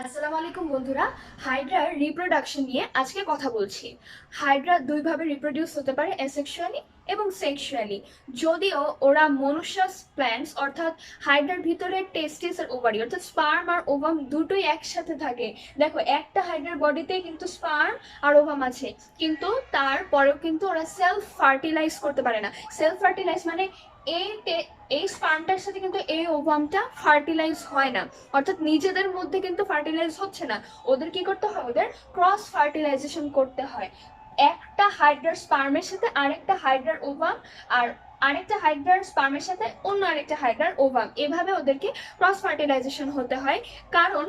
আসসালামু আলাইকুম বন্ধুরা, হাইড্রার রিপ্রোডাকশন নিয়ে আজকে কথা বলছি। হাইড্রা দুইভাবে রিপ্রোডিউস হতে পারে, অ্যাসেক্সুয়ালি এবং সেক্সুয়ালি। যদিও ওরা মনুষ্যাস প্ল্যান্টস অর্থাৎ হাইড্রার ভিতরে টেস্টিস আর ওভারি অর্থাৎ স্পার্ম আর ওভাম দুটোই একসাথে থাকে। দেখো, একটা হাইড্রার বডিতে কিন্তু স্পার্ম আর ওভাম আছে, কিন্তু তারপরেও কিন্তু ওরা সেলফ ফার্টিলাইজ করতে পারে না। সেলফ ফার্টিলাইজ মানে এই এই স্পার্মটার সাথে কিন্তু এই ওভামটা ফার্টিলাইজ হয় না, অর্থাৎ নিজেদের মধ্যে কিন্তু ফার্টিলাইজ হচ্ছে না। ওদের কি করতে হয়? ওদের ক্রস ফার্টিলাইজেশন করতে হয়। একটা হাইড্রার স্পার্মের সাথে আরেকটা হাইড্রার ওভাম, আর আরেকটা হাইড্রার স্পার্মের সাথে অন্য আরেকটা হাইড্রার ওভাম, এভাবে ওদেরকে ক্রস ফার্টিলাইজেশন হতে হয়। কারণ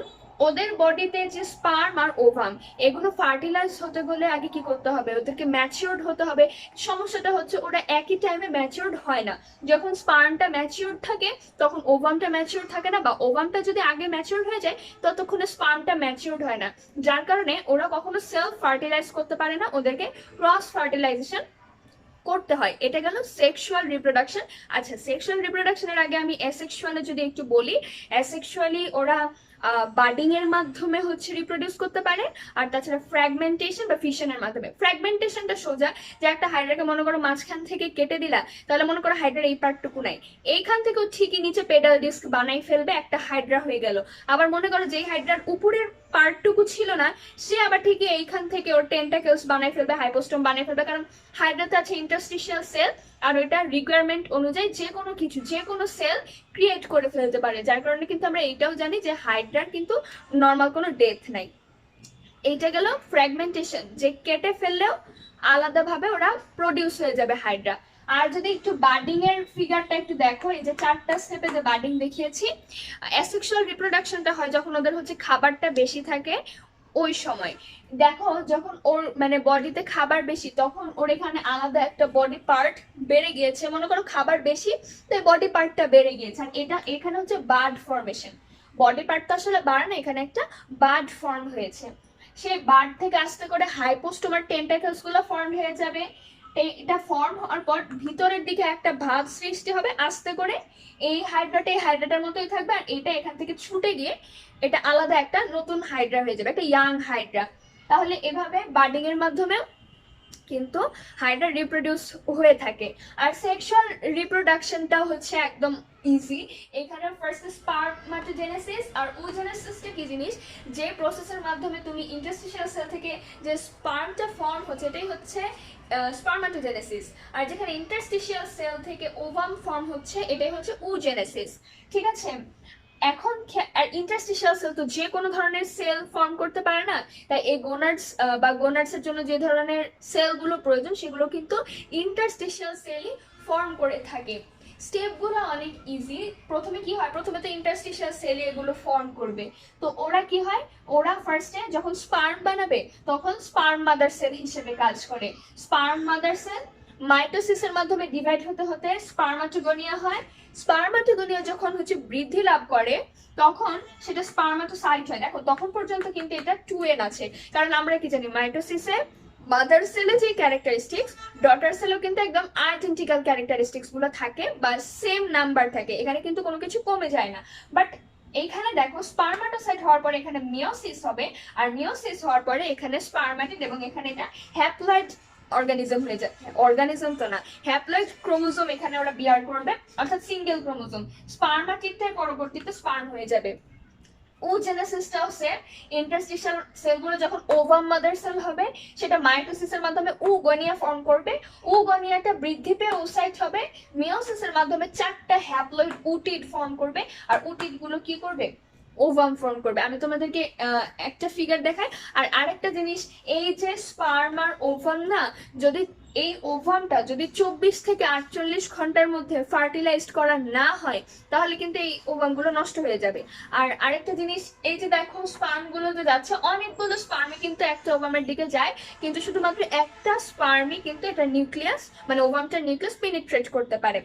ওদের বডিতে যে স্পার্ম আর ওভাম এগুলো ফার্টিলাইজ হতে গেলে আগে কি করতে হবে? ওদেরকে ম্যাচিওর্ড হতে হবে। সমস্যাটা হচ্ছে ওরা একই টাইমে ম্যাচিওর্ড হয় না। যখন স্পার্মটা ম্যাচিওর্ড থাকে তখন ওভামটা ম্যাচিওর থাকে না, বা ওভামটা যদি আগে ম্যাচিওর হয়ে যায় ততক্ষণে স্পার্মটা ম্যাচিওর্ড হয় না। যার কারণে ওরা কখনো সেলফ ফার্টিলাইজ করতে পারে না, ওদেরকে ক্রস ফার্টিলাইজেশন করতে হয়। এটা গেল সেক্সুয়াল রিপ্রোডাকশন। আচ্ছা, সেক্সুয়াল রিপ্রোডাকশনের আগে আমি অ্যাসেক্সুয়ালে যদি একটু বলি। অ্যাসেক্সুয়ালি ওরা বাডিং এর মাধ্যমে হচ্ছে রিপ্রোডিউস করতে পারে, আর তাছাড়া ফ্র্যাগমেন্টেশন বা ফিশনের মাধ্যমে। ফ্র্যাগমেন্টেশনটা সোজা, যে একটা হাইড্রাকে মনে করো মাঝখান থেকে কেটে দিলা, তাহলে মনে করো হাইড্রার এই পার্টটুকু নাই, এইখান থেকেও ঠিকই নিচে পেডাল ডিস্ক বানাই ফেলবে, একটা হাইড্রা হয়ে গেল। আবার মনে করো যে হাইড্রার উপরের পার্টটুকু ছিল না, সে আবার ঠিকই এইখান থেকে ওর টেন্টাকেলস বানাই ফেলবে, হাইপোস্টোম বানাই ফেলবে। কারণ হাইড্রাতে আছে ইন্টারস্টিশিয়াল সেল, আর ওইটা রিকোয়ারমেন্ট অনুযায়ী যে কোনো কিছু যে কোনো সেল ক্রিয়েট করে ফেলতে পারে। যার কারণে কিন্তু আমরা এইটাও জানি যে হাইড্রার কিন্তু নর্মাল কোনো ডেথ নাই। এইটা গেল ফ্র্যাগমেন্টেশন, যে কেটে ফেললেও আলাদাভাবে ওরা প্রডিউস হয়ে যাবে হাইড্রা। আর যদি একটু বার্ডিং এর ফিগারটা একটু দেখো, এই যে 4টা স্টেপে যে বার্ডিং দেখিয়েছি। অ্যাসেক্সুয়াল রিপ্রোডাকশনটা হয় যখন ওদের হচ্ছে খাবারটা বেশি থাকে ওই সময়। দেখো, যখন ওর মানে বডিতে খাবার বেশি, তখন ওর এখানে আলাদা একটা বডি পার্ট বেড়ে গিয়েছে। মনে করো খাবার বেশি, তাই বডি পার্টটা বেড়ে গিয়েছে। আর এটা এখানে হচ্ছে বার্ড ফর্মেশন। বডি পার্ট তো আসলে বাড়ে না, এখানে একটা বার্ড ফর্ম হয়েছে। সেই বার্ড থেকে আস্তে করে হাইপোস্টোম আর টেন্টাকেলস গুলো ফর্ম হয়ে যাবে। এটা ফর্ম হওয়ার পর ভিতরের দিকে একটা ভাঁজ সৃষ্টি হবে আস্তে করে। এই হাইড্রাটার মতোই থাকবে, আর এটা এখান থেকে ছুটে গিয়ে এটা আলাদা একটা নতুন হাইড্রা হয়ে যাবে, একটা ইয়াং হাইড্রা। তাহলে এভাবে বার্ডিং এর মাধ্যমে কিন্তু হাইড্রা রিপ্রোডিউস হয়ে থাকে। আর সেক্সুয়াল রিপ্রোডাকশনটা হচ্ছে একদম ইজি। এখানে ফার্স্ট স্পারমাটোজেনেসিস আর ওজেনেসিসটা কি জিনিস? যে প্রসেসের মাধ্যমে তুমি ইন্টারস্টিশিয়াল সেল থেকে যে স্পার্মটা ফর্ম হচ্ছে এটাই হচ্ছে স্পারমাটোজেনেসিস। আর যেখানে ইন্টারস্টিশিয়াল সেল থেকে ওভাম ফর্ম হচ্ছে এটাই হচ্ছে ওজেনেসিস। ঠিক আছে? এখন ইন্টারস্টিশিয়াল সেল তো যে কোনো ধরনের সেল ফর্ম করতে পারে না, তাই এই গোনাডস বা গোনাডস এর জন্য যে ধরনের সেলগুলো প্রয়োজন সেগুলো কিন্তু ইন্টারস্টিশিয়াল সেলই ফর্ম করে থাকে। স্টেপগুলো অনেক ইজি। প্রথমে কি হয়? প্রথমে তো ইন্টারস্টিশিয়াল সেলে এগুলো ফর্ম করবে। তো ওরা কি হয়, ওরা ফার্স্টে যখন স্পার্ম বানাবে তখন স্পার্ম মাদার সেল হিসেবে কাজ করে। স্পার্ম মাদার সেল মাইটোসিসের মাধ্যমে ডিভাইড হতে হতে স্পার্মাটোগোনিয়া হয়। স্পার্মাটোগোনিয়া যখন হচ্ছে বৃদ্ধি লাভ করে তখন সেটা স্পার্মাটোসাইট হয়। দেখো, তখন পর্যন্ত কিন্তু এটা 2n আছে, কারণ আমরা কি জানি মাইটোসিসে মাদার সেলে যে ক্যারেক্টারিস্টিক্স, ডটার সেলেও কিন্তু একদম আইডেন্টিক্যাল ক্যারেক্টারিস্টিক্স গুলো থাকে বা সেম নাম্বার থাকে, এখানে কিন্তু কোনো কিছু কমে যায় না। বাট এইখানে দেখো, স্পার্মাটোসাইট হওয়ার পরে এখানে মিওসিস হবে, আর মিওসিস হওয়ার পরে এখানে স্পার্মাটিড, এবং এখানে এটা হ্যাপ্লয়েড অর্গানিজম হয়ে যায়। অর্গানিজম তো না, হ্যাপ্লয়েড ক্রোমোজোম এখানে ওরা বিয়ার করবে, অর্থাৎ সিঙ্গেল ক্রোমোজোম। স্পার্মাটিডটার পরবর্তীতে স্পার্ম হয়ে যাবে। ওজেনেসিসটাও সেম। ইন্টারস্টিশিয়াল সেলগুলো যখন ওভাম মাদার সেল হবে সেটা মাইটোসিসের মাধ্যমে উগোনিয়া ফর্ম করবে। উগোনিয়াটা বৃদ্ধি পেয়ে ওসাইট হবে। মিওসিসের মাধ্যমে 4টা হ্যাপ্লয়েড উটিড ফর্ম করবে, আর উটিড গুলো কি করবে? ওভাম ফর্ম করবে। আমি তোমাদেরকে একটা ফিগার দেখাই। আর আরেকটা জিনিস, এই যে স্পার্ম আর ওভাম না, যদি এই ওভামটা যদি 24 থেকে 48 ঘন্টার মধ্যে ফার্টিলাইজড করা না হয় তাহলে কিন্তু এই ওভাম গুলো নষ্ট হয়ে যাবে। আর আরেকটা জিনিস, এই যে দেখো স্পার্ম গুলো যে যাচ্ছে, অনেকগুলো স্পার্মে কিন্তু একটা ওভামের দিকে যায়, কিন্তু শুধুমাত্র একটা স্পার্মই কিন্তু এটা নিউক্লিয়াস মানে ওভামটার নিউক্লিয়াস পেনিট্রেট করতে পারে।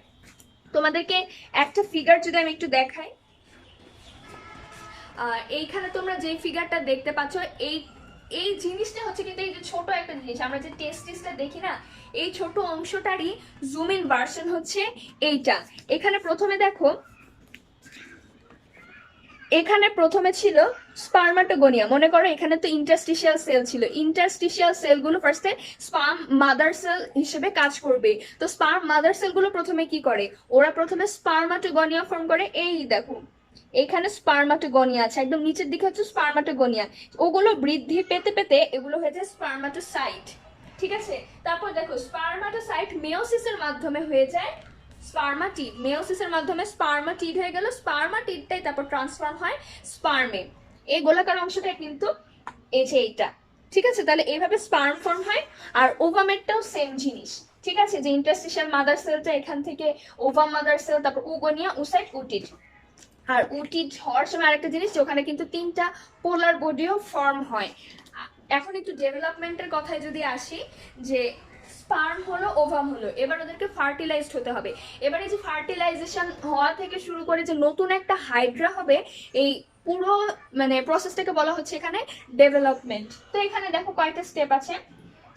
তোমাদেরকে একটা ফিগার যদি আমি একটু দেখাই, এইখানে তোমরা যে ফিগারটা দেখতে পাচ্ছ, এই এই জিনিসটা হচ্ছে কিন্তু এই যে ছোট একটা জিনিস আমরা যে টেস্টিসটা দেখি না, এই ছোট অংশটারই জুম ইন ভার্সন হচ্ছে এইটা। এখানে প্রথমে দেখো, এখানে প্রথমে ছিল স্পার্মাটোগোনিয়া। মনে করো এখানে তো ইন্টারস্টিশিয়াল সেল ছিল, ইন্টারস্টিশিয়াল সেলগুলো ফার্স্টে স্পার্ম মাদার সেল হিসেবে কাজ করবে। তো স্পার্ম মাদার সেলগুলো প্রথমে কি করে, ওরা প্রথমে স্পার্মাটোগোনিয়া ফর্ম করে। এই দেখো এখানে স্পার্মাটোগোনিয়া আছে, একদম নিচের দিকে হচ্ছে স্পার্মাটোগোনিয়া। ওগুলো বৃদ্ধি পেতে পেতে এগুলো হয়ে যায় স্পার্মাটোসাইট, ঠিক আছে। তারপর দেখো স্পার্মাটোসাইট মেয়োসিসের মাধ্যমে হয়ে যায় স্পার্মাটিড, মেয়োসিসের মাধ্যমে স্পার্মাটিড হয়ে গেল, স্পার্মাটিডটাই তারপর ট্রান্সফর্ম হয় স্পার্মে। এই গোলাকার অংশটা কিন্তু এই যে এইটা, ঠিক আছে। তাহলে এইভাবে স্পার্ম ফর্ম হয়। আর ওভামেটটাও সেম জিনিস, ঠিক আছে, যে ইন্টারস্টিশিয়াল মাদার সেলটা এখান থেকে ওভাম মাদার সেল, তারপর উগোনিয়া, উসাইট, উটিড। আর উটিড হওয়ার সময় আরেকটা জিনিস যে ওখানে কিন্তু 3টা পোলার বডিও ফর্ম হয়। এখন একটু ডেভেলপমেন্টের কথায় যদি আসি, যে স্পার্ম হলো ওভাম হলো, এবার ওদেরকে ফার্টিলাইজড হতে হবে। এবার এই যে ফার্টিলাইজেশন হওয়া থেকে শুরু করে যে নতুন একটা হাইড্রা হবে, এই পুরো মানে প্রসেসটাকে বলা হচ্ছে এখানে ডেভেলপমেন্ট। তো এখানে দেখো কয়টা স্টেপ আছে।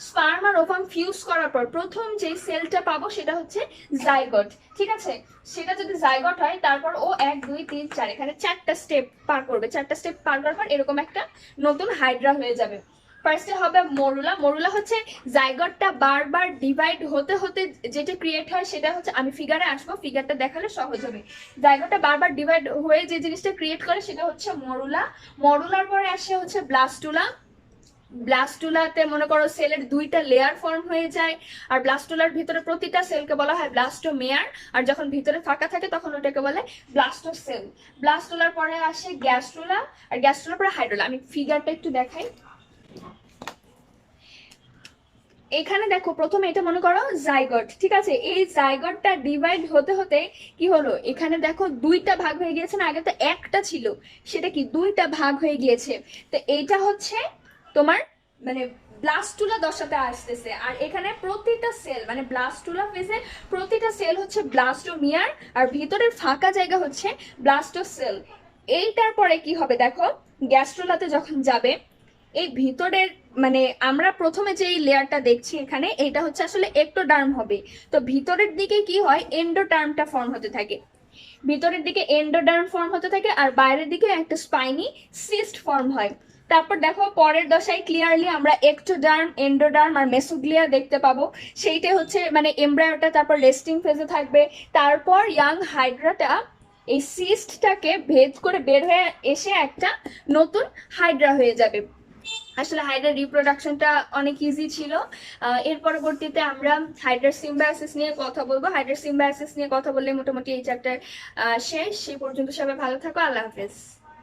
স্পার্ম আর ওভাম ফিউজ করার পর প্রথম যে সেলটা পাবো সেটা হচ্ছে জাইগট, ঠিক আছে। সেটা যদি জাইগট হয় তারপর ও 1 2 3 4 এখানে 4টা স্টেপ পার করবে। 4টা স্টেপ পার করার পর এরকম একটা নতুন হাইড্রা হয়ে যাবে। ফার্স্টে হবে মরুলা। মরুলা হচ্ছে জাইগটটা বারবার ডিভাইড হতে হতে যেটা ক্রিয়েট হয় সেটা হচ্ছে, আমি ফিগারে আসবো, ফিগারটা দেখালে সহজ হবে। জাইগটটা বারবার ডিভাইড হয়ে যে জিনিসটা ক্রিয়েট করে সেটা হচ্ছে মরুলা। মরুলার পরে আসে হচ্ছে ব্লাস্টুলা। ব্লাস্টুলাতে মনে করো সেলের 2টা লেয়ার ফর্ম হয়ে যায়। আর ব্লাস্টুলার ভিতরে প্রতিটা সেলকে বলা হয় ব্লাস্টোমেয়ার। আর যখন ভিতরে ফাঁকা থাকে তখন ওটাকে বলে ব্লাস্টোসেল। ব্লাস্টুলার পরে আসে গ্যাস্ট্রুলা, আর গ্যাস্ট্রুলার পরে হাইড্রোলা। আমি ফিগারটা একটু দেখাই। এখানে দেখো প্রথমে এটা মনে করো জাইগট, ঠিক আছে। এই জাইগটটা ডিভাইড হতে হতে কি হলো, এখানে দেখো 2টা ভাগ হয়ে গিয়েছে না, আগে তো একটা ছিল, সেটা কি 2টা ভাগ হয়ে গিয়েছে। তো এইটা হচ্ছে তোমার মানে ব্লাস্টুলা দশাতে আসতেছে। আর এখানে প্রতিটা সেল মানে ব্লাস্টুলা ফেজে প্রতিটা সেল হচ্ছে ব্লাস্টোমিয়ার, আর ভিতরের ফাঁকা জায়গা হচ্ছে ব্লাস্টোসেল। এইটার পরে কি হবে দেখো, গ্যাস্ট্রোলাতে যখন যাবে, এই ভিতরের মানে আমরা প্রথমে যে লেয়ারটা দেখছি এখানে, এটা হচ্ছে আসলে এক্টোডার্ম হবে। তো ভিতরের দিকে কি হয়, এন্ডোডার্মটা ফর্ম হতে থাকে। ভিতরের দিকে এন্ডোডার্ম ফর্ম হতে থাকে, আর বাইরের দিকে একটা স্পাইনি সিস্ট ফর্ম হয়। তারপর দেখো পরের দশায় ক্লিয়ারলি আমরা এক্টোডার্ম, এন্ডোডার্ম আর মেসোগ্লিয়া দেখতে পাবো। সেইটা হচ্ছে মানে এমব্রায়োটা তারপর রেস্টিং ফেজে থাকবে। তারপর ইয়াং হাইড্রাটা এই সিস্টটাকে ভেদ করে বের হয়ে এসে একটা নতুন হাইড্রা হয়ে যাবে। আসলে হাইড্রার রিপ্রোডাকশনটা অনেক ইজি ছিল। এর পরবর্তীতে আমরা হাইড্রার সিম্বায়োসিস নিয়ে কথা বলবো। হাইড্রার সিম্বায়োসিস নিয়ে কথা বললে মোটামুটি এই চ্যাপ্টার শেষ। সেই পর্যন্ত সবাই ভালো থাকো, আল্লাহ হাফেজ।